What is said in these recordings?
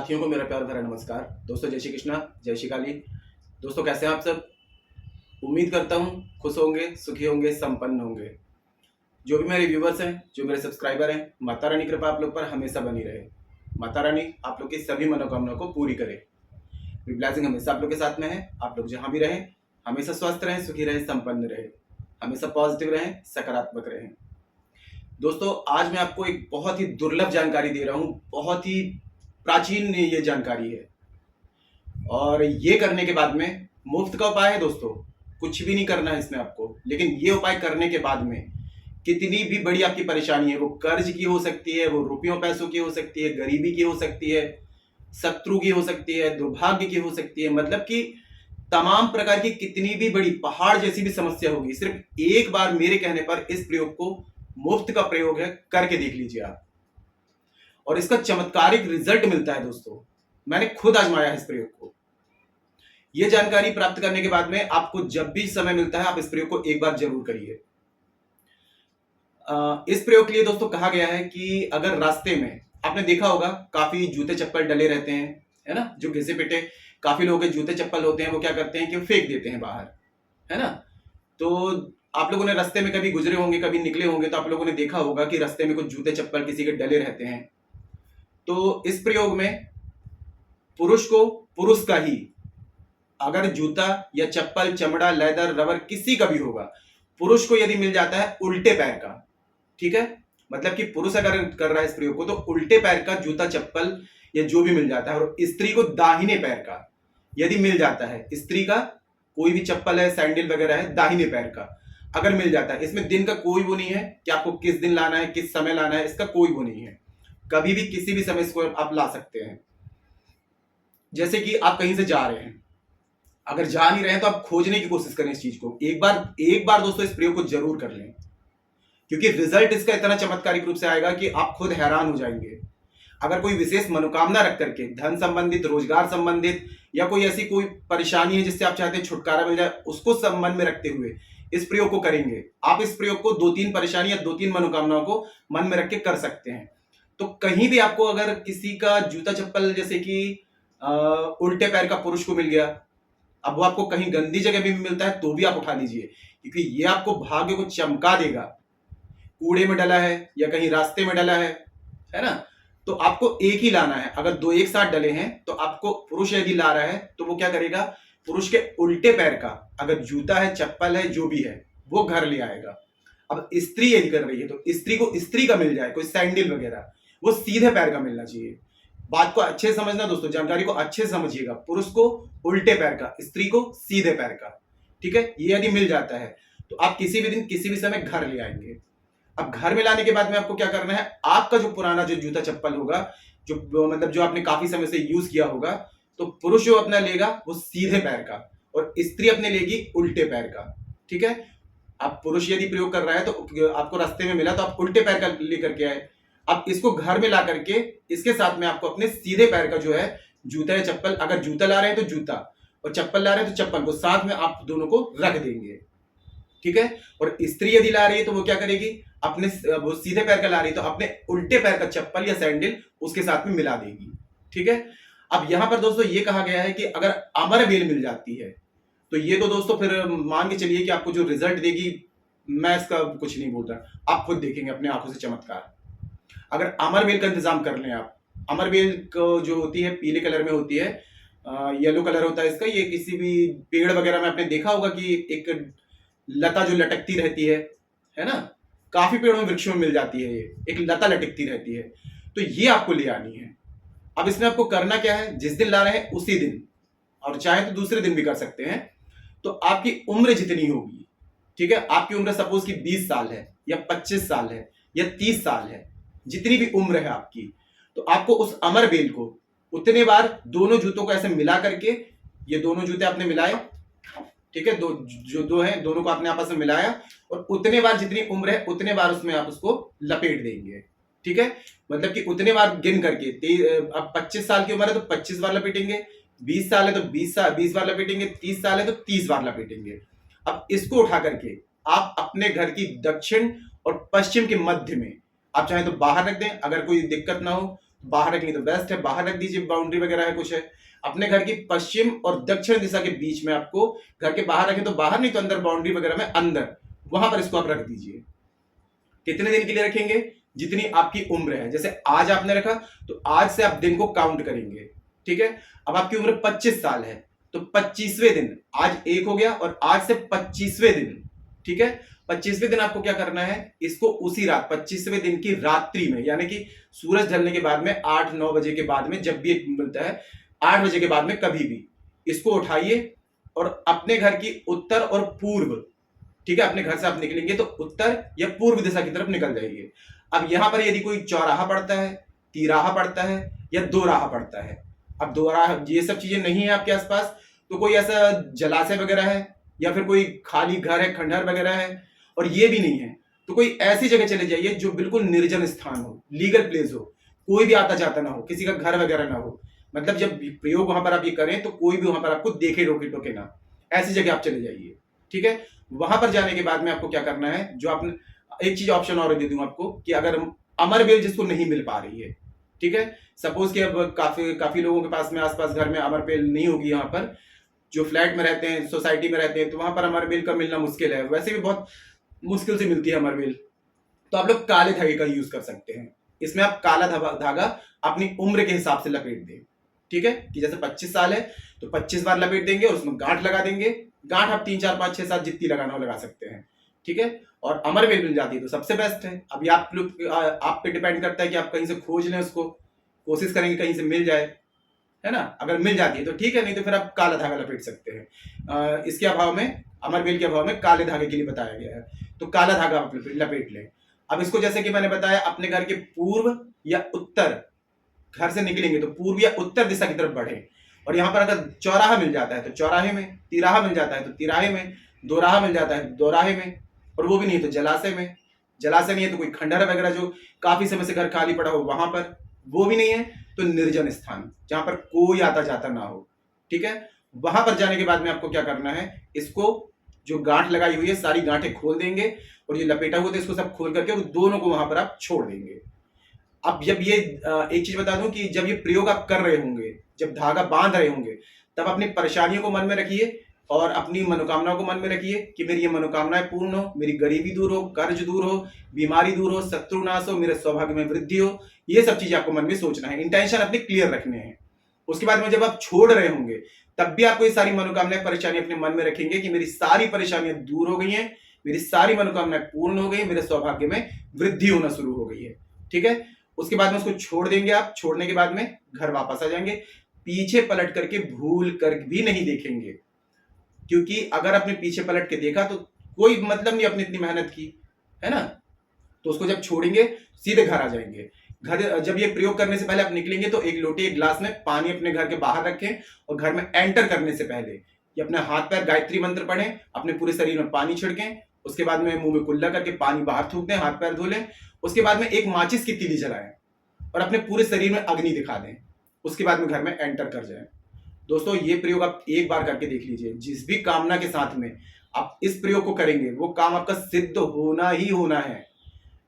साथियों को मेरा प्यार भरा नमस्कार। दोस्तों जय श्री कृष्णा, जय श्री काली। दोस्तों कैसे हैं आप सब? उम्मीद करता हूँ खुश होंगे, सुखी होंगे, संपन्न होंगे। जो भी मेरे व्यूवर्स हैं, जो मेरे सब्सक्राइबर हैं, माता रानी कृपा आप लोग पर हमेशा बनी रहे। माता रानी आप लोग की सभी मनोकामनाओं को पूरी करे। ब्लेसिंग हमेशा आप लोग के साथ में है। आप लोग जहाँ भी रहें हमेशा स्वस्थ रहें, सुखी रहें, संपन्न रहें, हमेशा पॉजिटिव रहें, सकारात्मक रहें। दोस्तों आज मैं आपको एक बहुत ही दुर्लभ जानकारी दे रहा हूँ। बहुत ही प्राचीन ये जानकारी है और ये करने के बाद में मुफ्त का उपाय है। दोस्तों कुछ भी नहीं करना है इसमें आपको, लेकिन ये उपाय करने के बाद में कितनी भी बड़ी आपकी परेशानी है, वो कर्ज की हो सकती है, वो रुपयों पैसों की हो सकती है, गरीबी की हो सकती है, शत्रु की हो सकती है, दुर्भाग्य की हो सकती है, मतलब कि तमाम प्रकार की कितनी भी बड़ी पहाड़ जैसी भी समस्या होगी, सिर्फ एक बार मेरे कहने पर इस प्रयोग को, मुफ्त का प्रयोग है, करके देख लीजिए आप और इसका चमत्कारिक रिजल्ट मिलता है। दोस्तों मैंने खुद आजमाया है इस प्रयोग को। यह जानकारी प्राप्त करने के बाद में आपको जब भी समय मिलता है आप इस प्रयोग को एक बार जरूर करिए। इस प्रयोग के लिए दोस्तों कहा गया है कि अगर रास्ते में आपने देखा होगा काफी जूते चप्पल डले रहते हैं, है ना, जो घिसे पिटे काफी लोगों के जूते चप्पल होते हैं, वो क्या करते हैं कि फेंक देते हैं बाहर, है ना। तो आप लोगों ने रास्ते में कभी गुजरे होंगे, कभी निकले होंगे, तो आप लोगों ने देखा होगा कि रास्ते में कुछ जूते चप्पल किसी के डले रहते हैं। तो इस प्रयोग में पुरुष को पुरुष का ही, अगर जूता या चप्पल, चमड़ा, लेदर, रबर किसी का भी होगा, पुरुष को यदि मिल जाता है उल्टे पैर का, ठीक है, मतलब कि पुरुष अगर कर रहा है इस प्रयोग को तो उल्टे पैर का जूता चप्पल या जो भी मिल जाता है, और स्त्री को दाहिने पैर का यदि मिल जाता है, स्त्री का कोई भी चप्पल है, सैंडल वगैरह है, दाहिने पैर का अगर मिल जाता है, इसमें दिन का कोई वो नहीं है कि आपको किस दिन लाना है, किस समय लाना है, इसका कोई वो नहीं है, कभी भी किसी भी समय इसको आप ला सकते हैं। जैसे कि आप कहीं से जा रहे हैं, अगर जा नहीं रहे हैं तो आप खोजने की कोशिश करें इस चीज को। एक बार दोस्तों इस प्रयोग को जरूर कर लें, क्योंकि रिजल्ट इसका इतना चमत्कारिक रूप से आएगा कि आप खुद हैरान हो जाएंगे। अगर कोई विशेष मनोकामना रख करके, धन संबंधित, रोजगार संबंधित, या कोई ऐसी कोई परेशानी है जिससे आप चाहते हैं छुटकारा मिल जाए, उसको संबंध में रखते हुए इस प्रयोग को करेंगे। आप इस प्रयोग को 2-3 परेशानी या 2-3 मनोकामनाओं को मन में रख के कर सकते हैं। तो कहीं भी आपको अगर किसी का जूता चप्पल जैसे कि उल्टे पैर का पुरुष को मिल गया, अब वो आपको कहीं गंदी जगह भी मिलता है तो भी आप उठा लीजिए, क्योंकि ये आपको भाग्य को चमका देगा। कूड़े में डला है या कहीं रास्ते में डला है ना, तो आपको एक ही लाना है। अगर दो एक साथ डले हैं तो आपको, पुरुष यदि ला रहा है तो वो क्या करेगा, पुरुष के उल्टे पैर का अगर जूता है, चप्पल है, जो भी है, वो घर ले आएगा। अब स्त्री यदि कर रही है तो स्त्री को स्त्री का मिल जाए, कोई सैंडल वगैरह, वो सीधे पैर का मिलना चाहिए। बात को अच्छे से समझना दोस्तों, जानकारी को अच्छे से समझिएगा। पुरुष को उल्टे पैर का, स्त्री को सीधे पैर का, ठीक है। ये यदि मिल जाता है तो आप किसी भी दिन किसी भी समय घर ले आएंगे। अब घर में लाने के बाद में आपको क्या करना है, आपका जो पुराना जो जूता चप्पल होगा, जो मतलब जो आपने काफी समय से यूज किया होगा, तो पुरुष जो अपना लेगा वो सीधे पैर का और स्त्री अपने लेगी उल्टे पैर का, ठीक है। अब पुरुष यदि प्रयोग कर रहा है तो आपको रास्ते में मिला तो आप उल्टे पैर का लेकर के आए। अब इसको घर में ला करके इसके साथ में आपको अपने सीधे पैर का जो है जूता या चप्पल, अगर जूता ला रहे हैं तो जूता और चप्पल ला रहे हैं तो चप्पल को साथ में आप दोनों को रख देंगे, ठीक है। और स्त्री यदि ला रही है तो वो क्या करेगी, अपने, वो सीधे पैर का ला रही है तो अपने उल्टे पैर का चप्पल या सैंडल उसके साथ में मिला देगी, ठीक है। अब यहां पर दोस्तों ये कहा गया है कि अगर अमर बेल मिल जाती है तो ये तो दोस्तों फिर मान के चलिए कि आपको जो रिजल्ट देगी, मैं इसका कुछ नहीं बोल रहा, आप खुद देखेंगे अपने आंखों से चमत्कार। अगर अमर बेल का इंतजाम कर लें आप, अमर बेल को जो होती है पीले कलर में होती है, येलो कलर होता है इसका, ये किसी भी पेड़ वगैरह में आपने देखा होगा कि एक लता जो लटकती रहती है ना, काफी पेड़ों में, वृक्षों में मिल जाती है, ये एक लता लटकती रहती है, तो ये आपको ले आनी है। अब इसमें आपको करना क्या है, जिस दिन ला रहे हैं उसी दिन, और चाहे तो दूसरे दिन भी कर सकते हैं। तो आपकी उम्र जितनी होगी, ठीक है, आपकी उम्र सपोज की 20 साल है या 25 साल है या 30 साल है, जितनी भी उम्र है आपकी, तो आपको उस अमर बेल को उतने बार दोनों जूतों को ऐसे मिला करके, ये दोनों जूते आपने मिलाए, ठीक है, जो दो हैं दोनों को आपने आपस में मिलाया, और उतने बार जितनी उम्र है उतने बार उसमें आप उसको लपेट देंगे, ठीक है। मतलब कि उतने बार गिन करके, अब 25 साल की उम्र है तो 25 बार लपेटेंगे, 20 साल है तो 20 बार लपेटेंगे, 30 साल है तो 30 बार लपेटेंगे। अब इसको उठा करके आप अपने घर की दक्षिण और पश्चिम के मध्य में, आप चाहे तो बाहर रख दें, अगर कोई दिक्कत ना हो बाहर रखनी तो बेस्ट है, बाहर रख दीजिए, बाउंड्री वगैरह है कुछ है। अपने घर की पश्चिम और दक्षिण दिशा के बीच में आपको, घर के बाहर रखें तो बाहर, नहीं तो अंदर बाउंड्री वगैरह में अंदर, वहां पर इसको आप रख दीजिए। कितने दिन के लिए रखेंगे? जितनी आपकी उम्र है। जैसे आज आपने रखा तो आज से आप दिन को काउंट करेंगे, ठीक है। अब आपकी उम्र 25 साल है तो 25वें दिन, आज 1 हो गया और आज से 25वें दिन, ठीक है। 25वें दिन आपको क्या करना है, इसको उसी रात 25वें दिन की रात्रि में, यानी कि सूरज ढलने के बाद में 8-9 बजे के बाद में, जब भी मिलता है 8 बजे के बाद में कभी भी, इसको उठाइए और अपने घर की उत्तर और पूर्व, ठीक है, अपने घर से आप निकलेंगे तो उत्तर या पूर्व दिशा की तरफ निकल जाइए। अब यहां पर यदि कोई चौराहा पड़ता है, तिराहा पड़ता है या दोराहा पड़ता है, अब दोराहा, ये सब चीजें नहीं है आपके आसपास, तो कोई ऐसा जलाशय वगैरह है या फिर कोई खाली घर है, खंडहर वगैरह है, और ये भी नहीं है, तो कोई ऐसी जगह चले जाइए जो बिल्कुल निर्जन स्थान हो, लीगल प्लेस हो, कोई भी आता जाता ना हो, किसी का घर वगैरह ना हो, मतलब जब प्रयोग वहां पर आप ये करें तो कोई भी वहां पर आपको देखे रोके टोके ना, ऐसी जगह आप चले जाइए, ठीक है। वहां पर जाने के बाद में आपको क्या करना है, जो आपने, एक चीज ऑप्शन और दे दूं आपको, कि अगर अमर बेल जिसको नहीं मिल पा रही है, ठीक है, सपोज कि अब काफी काफी लोगों के पास में आसपास घर में अमर बेल नहीं होगी, यहाँ पर जो फ्लैट में रहते हैं, सोसाइटी में रहते हैं, तो वहां पर अमर बेल का मिलना मुश्किल है, वैसे भी बहुत मुश्किल से मिलती है अमर बेल, तो आप लोग काले धागे का यूज कर सकते हैं। इसमें आप काला धागा अपनी उम्र के हिसाब से लपेट दें, ठीक है, कि जैसे 25 साल है तो 25 बार लपेट देंगे और उसमें गांठ लगा देंगे। गांठ आप 3, 4, 5, 6, 7 जितनी लगाना हो लगा सकते हैं, ठीक है। और अमर बेल मिल जाती है तो सबसे बेस्ट है। अभी आप लोग, आप पे डिपेंड करता है कि आप कहीं से खोज लें उसको, कोशिश करेंगे कहीं से मिल जाए, है ना। अगर मिल जाती है तो ठीक है, नहीं तो फिर आप काला धागा लपेट सकते हैं। इसके अभाव में, अमर बेल के अभाव में काले धागे के लिए बताया गया है, तो काला धागा आप लपेट लें। अब इसको जैसे कि मैंने बताया, अपने घर के पूर्व या उत्तर, घर से निकलेंगे तो पूर्व या उत्तर दिशा की तरफ बढ़े, और यहाँ पर अगर चौराहा मिल जाता है तो चौराहे में, तिराहा मिल जाता है तो तिराहे में, दोराहा मिल जाता है तो दोराहे में, और वो भी नहीं तो जलाशय में, जलाशय नहीं है तो कोई खंडहर वगैरह जो काफी समय से घर खाली पड़ा हो वहां पर, वो भी नहीं है तो निर्जन स्थान जहां पर कोई आता जाता ना हो, ठीक है। वहां पर जाने के बाद में आपको क्या करना है, इसको जो गांठ लगाई हुई है सारी गांठें खोल देंगे, और ये लपेटा हुआ था इसको सब खोल करके दोनों को वहां पर आप छोड़ देंगे। अब जब ये, एक चीज बता दूं कि जब ये प्रयोग आप कर रहे होंगे, जब धागा बांध रहे होंगे, तब अपनी परेशानियों को मन में रखिए और अपनी मनोकामनाओं को मन में रखिए कि मेरी ये मनोकामनाएं पूर्ण हो, मेरी गरीबी दूर हो, कर्ज दूर हो, बीमारी दूर हो, शत्रु नाश हो, मेरे सौभाग्य में वृद्धि हो। ये सब चीजें आपको मन में सोचना है, इंटेंशन अपने क्लियर रखने हैं। उसके बाद में जब आप छोड़ रहे होंगे तब भी आपको ये सारी मनोकामनाएं, परेशानी अपने मन में रखेंगे कि मेरी सारी परेशानियां दूर हो गई हैं, मेरी सारी मनोकामनाएं पूर्ण हो गई, मेरे सौभाग्य में वृद्धि होना शुरू हो गई है, ठीक है। उसके बाद में उसको छोड़ देंगे आप, छोड़ने के बाद में घर वापस आ जाएंगे, पीछे पलट करके भूल कर भी नहीं देखेंगे, क्योंकि अगर आपने पीछे पलट के देखा तो कोई मतलब नहीं अपनी इतनी मेहनत की, है ना। तो उसको जब छोड़ेंगे सीधे घर आ जाएंगे। घर जब ये प्रयोग करने से पहले आप निकलेंगे तो एक लोटे, एक ग्लास में पानी अपने घर के बाहर रखें, और घर में एंटर करने से पहले ये अपने हाथ पैर गायत्री मंत्र पढ़ें, अपने पूरे शरीर में पानी छिड़कें, उसके बाद में मुंह में कुल्ला करके पानी बाहर थूक दें, हाथ पैर धो लें, उसके बाद में एक माचिस की तीली जलाएं और अपने पूरे शरीर में अग्नि दिखा दें, उसके बाद में घर में एंटर कर जाएं। दोस्तों ये प्रयोग आप एक बार करके देख लीजिए, जिस भी कामना के साथ में आप इस प्रयोग को करेंगे वो काम आपका सिद्ध होना ही होना है।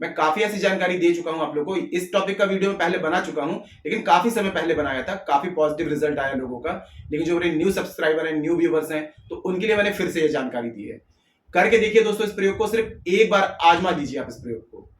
मैं काफी ऐसी जानकारी दे चुका हूं आप लोगों को, इस टॉपिक का वीडियो में पहले बना चुका हूं, लेकिन काफी समय पहले बनाया था, काफी पॉजिटिव रिजल्ट आया लोगों का, लेकिन जो मेरे न्यू सब्सक्राइबर हैं, न्यू व्यूवर्स हैं, तो उनके लिए मैंने फिर से ये जानकारी दी है। करके देखिए दोस्तों, इस प्रयोग को सिर्फ एक बार आजमा लीजिए आप इस प्रयोग को,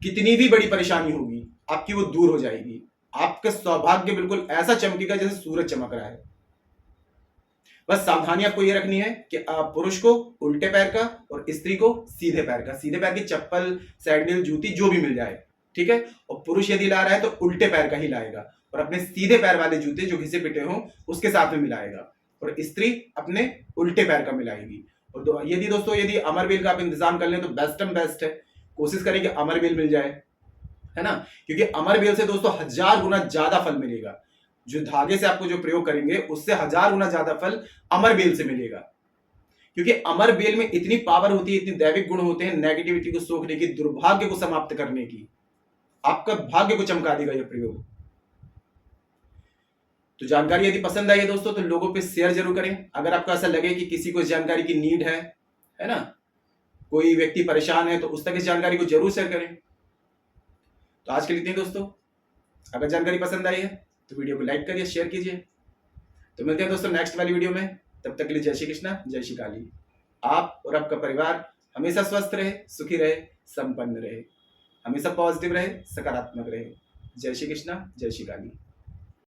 कितनी भी बड़ी परेशानी होगी आपकी वो दूर हो जाएगी, आपका सौभाग्य बिल्कुल ऐसा चमकेगा जैसे सूरज चमक रहा है। बस सावधानी आपको ये रखनी है कि पुरुष को उल्टे पैर का और स्त्री को सीधे पैर का, सीधे पैर की चप्पल, सैंडल, जूती जो भी मिल जाए, ठीक है। और पुरुष यदि ला रहा है तो उल्टे पैर का ही लाएगा, और अपने सीधे पैर वाले जूते जो घिसे पिटे हों उसके साथ में मिलाएगा, और स्त्री अपने उल्टे पैर का मिलाएगी। और यदि दोस्तों यदि अमर बेल का आप इंतजाम कर लें तो बेस्ट एंड बेस्ट है, कोशिश करें कि अमर बेल मिल जाए, है ना, क्योंकि अमर बेल से दोस्तों 1000 गुना ज्यादा फल मिलेगा। जो धागे से आपको जो प्रयोग करेंगे उससे 1000 गुना ज्यादा फल अमर बेल से मिलेगा, क्योंकि अमर बेल में इतनी पावर होती है, इतने दैविक गुण होते हैं, नेगेटिविटी को सोखने की, दुर्भाग्य को समाप्त करने की, आपका भाग्य को चमका देगा यह प्रयोग। तो जानकारी यदि पसंद आई है दोस्तों तो लोगों पे शेयर जरूर करें। अगर आपको ऐसा लगे कि किसी को इस जानकारी की नीड है ना, कोई व्यक्ति परेशान है, तो उस तक इस जानकारी को जरूर शेयर करें। तो आज के लिए इतना ही दोस्तों, अगर जानकारी पसंद आई है तो वीडियो को लाइक करिए, शेयर कीजिए। तो मिलते हैं दोस्तों नेक्स्ट वाली वीडियो में। तब तक के लिए जय श्री कृष्णा, जय श्री काली। आप और आपका परिवार हमेशा स्वस्थ रहे, सुखी रहे, संपन्न रहे, हमेशा पॉजिटिव रहे, सकारात्मक रहे। जय श्री कृष्णा, जय श्री काली।